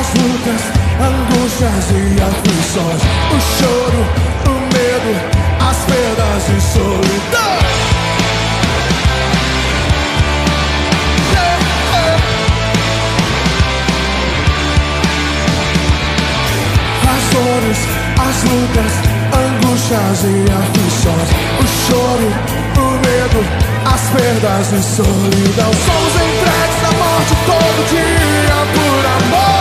as lutas, angústias e aflições, o choro, o medo, as perdas e solidão. As dores, as lutas, angústias e aflições, o choro, o medo, as perdas e solidão. Somos entregues à morte todo dia por amor.